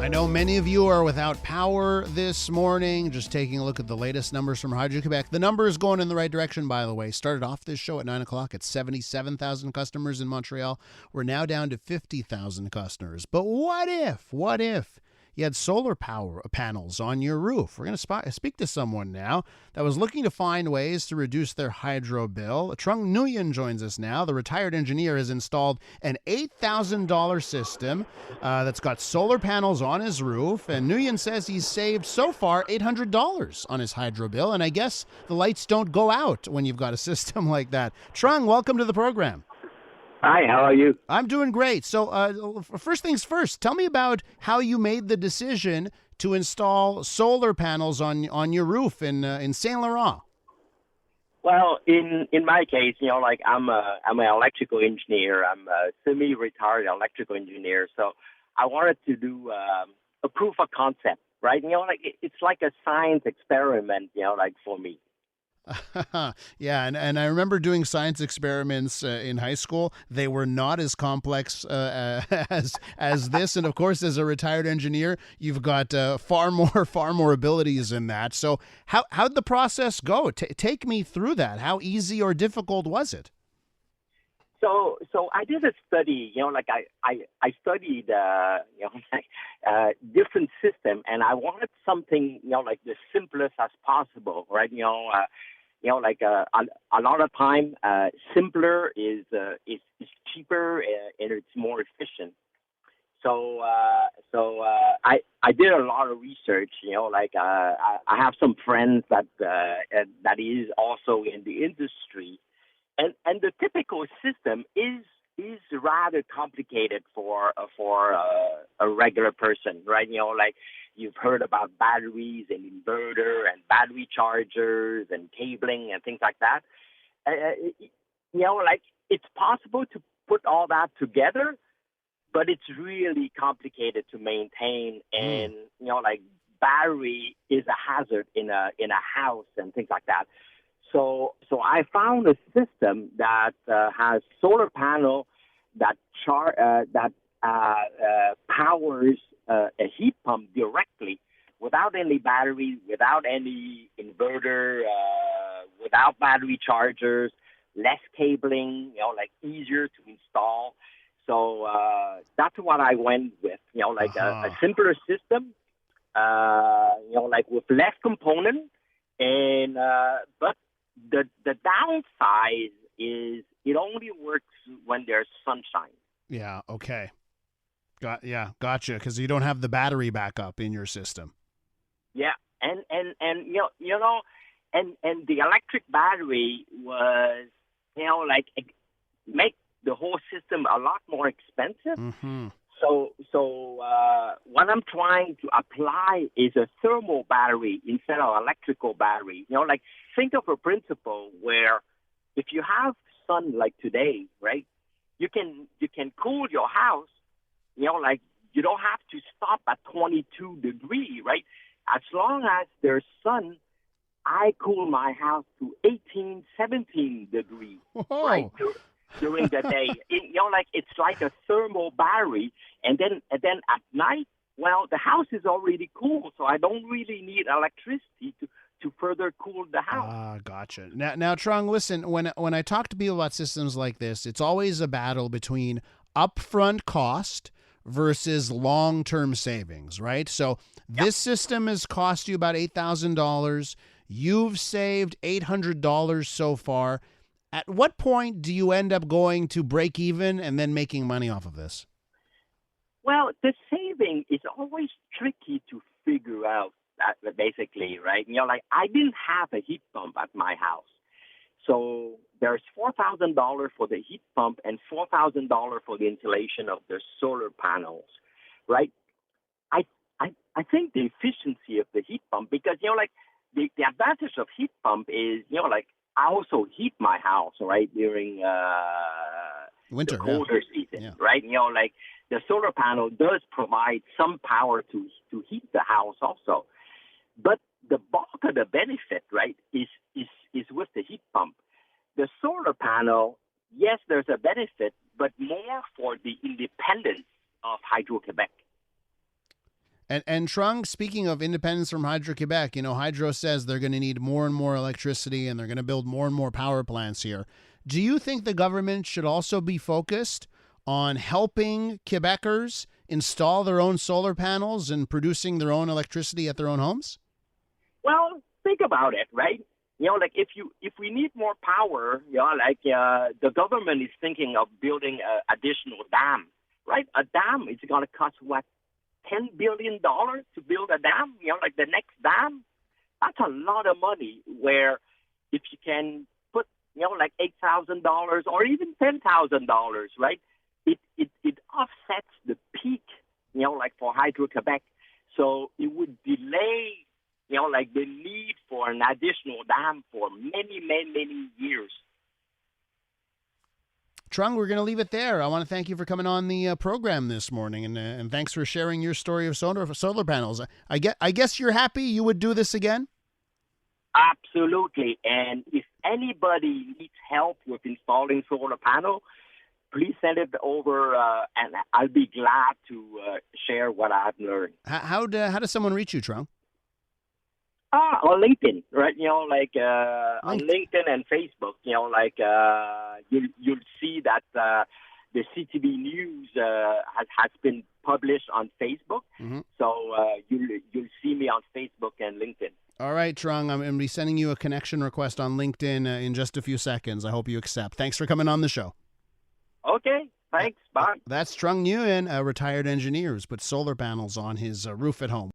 I know many of you are without power this morning. Just taking a look at the latest numbers from Hydro-Quebec. The number is going in the right direction, by the way. Started off this show at 9 o'clock at 77,000 customers in Montreal. We're now down to 50,000 customers. But what if you had solar power panels on your roof? We're going to speak to someone now that was looking to find ways to reduce their hydro bill. Trung Nguyen joins us now. The retired engineer has installed an $8,000 system that's got solar panels on his roof. And Nguyen says he's saved so far $800 on his hydro bill. And I guess the lights don't go out when you've got a system like that. Trung, welcome to the program. Hi, how are you? I'm doing great. So first things first, tell me about how you made the decision to install solar panels on your roof in Saint Laurent. Well, in my case, I'm an electrical engineer. I'm a semi-retired electrical engineer. So I wanted to do a proof of concept, right? It's like a science experiment, for me. Yeah, and I remember doing science experiments in high school. They were not as complex as this, and of course, as a retired engineer, you've got far more abilities in that. So, how'd the process go? Take me through that. How easy or difficult was it? So I did a study. I studied different system, and I wanted something the simplest as possible, right? A lot of time, simpler is cheaper and it's more efficient. So I did a lot of research. I have some friends that is also in the industry, and the typical system is rather complicated for a regular person, right? You've heard about batteries and inverter and battery chargers and cabling and things like that. It's possible to put all that together, but it's really complicated to maintain. And, battery is a hazard in a house and things like that. So I found a system that has solar panel that powers a heat pump directly, without any battery, without any inverter, without battery chargers, less cabling, easier to install. So that's what I went with, a simpler system, with less components. And but the downside is it only works when there's sunshine. Yeah. Okay. Gotcha. Because you don't have the battery backup in your system. Yeah, and the electric battery was make the whole system a lot more expensive. Mm-hmm. So what I'm trying to apply is a thermal battery instead of electrical battery. Think of a principle where if you have sun like today, right, you can cool your house. You don't have to stop at 22 degrees, right? As long as there's sun, I cool my house to 18, 17 degrees, right, during the day. It's like a thermal battery. And then at night, well, the house is already cool, so I don't really need electricity to further cool the house. Gotcha. Now, Trung, listen, when I talk to people about systems like this, it's always a battle between upfront cost versus long-term savings, right? So this system has cost you about $8,000. You've saved $800 so far. At what point do you end up going to break even and then making money off of this? Well, the saving is always tricky to figure out, basically, right? I didn't have a heat pump at my house. So there's $4,000 for the heat pump and $4,000 for the installation of the solar panels, right? I think the efficiency of the heat pump, because, the advantage of heat pump is, I also heat my house, right, during winter, the colder season, right? The solar panel does provide some power to heat the house also. But the bulk of the benefit, right, is with the heat pump. The solar panel, yes, there's a benefit, but more for the independence of Hydro-Quebec. And Trung, speaking of independence from Hydro-Quebec, Hydro says they're going to need more and more electricity and they're going to build more and more power plants here. Do you think the government should also be focused on helping Quebecers install their own solar panels and producing their own electricity at their own homes? Well, think about it, right? Like if we need more power, the government is thinking of building an additional dam, right? A dam is going to cost what, $10 billion to build a dam? Like the next dam, that's a lot of money. Where if you can put, like $8,000 or even $10,000, right? It offsets the peak, like for Hydro-Quebec. So it would delay, like the need for an additional dam for many, many, many years. Trung, we're going to leave it there. I want to thank you for coming on the program this morning, and thanks for sharing your story of solar panels. I guess you're happy you would do this again? Absolutely. And if anybody needs help with installing solar panel, please send it over, and I'll be glad to share what I've learned. How does someone reach you, Trung? On LinkedIn, right? On LinkedIn and Facebook, you'll see that the CTV News has been published on Facebook. Mm-hmm. So you'll see me on Facebook and LinkedIn. All right, Trung, I'm going to be sending you a connection request on LinkedIn in just a few seconds. I hope you accept. Thanks for coming on the show. Okay, thanks. Bye. That's Trung Nguyen, a retired engineer who's put solar panels on his roof at home.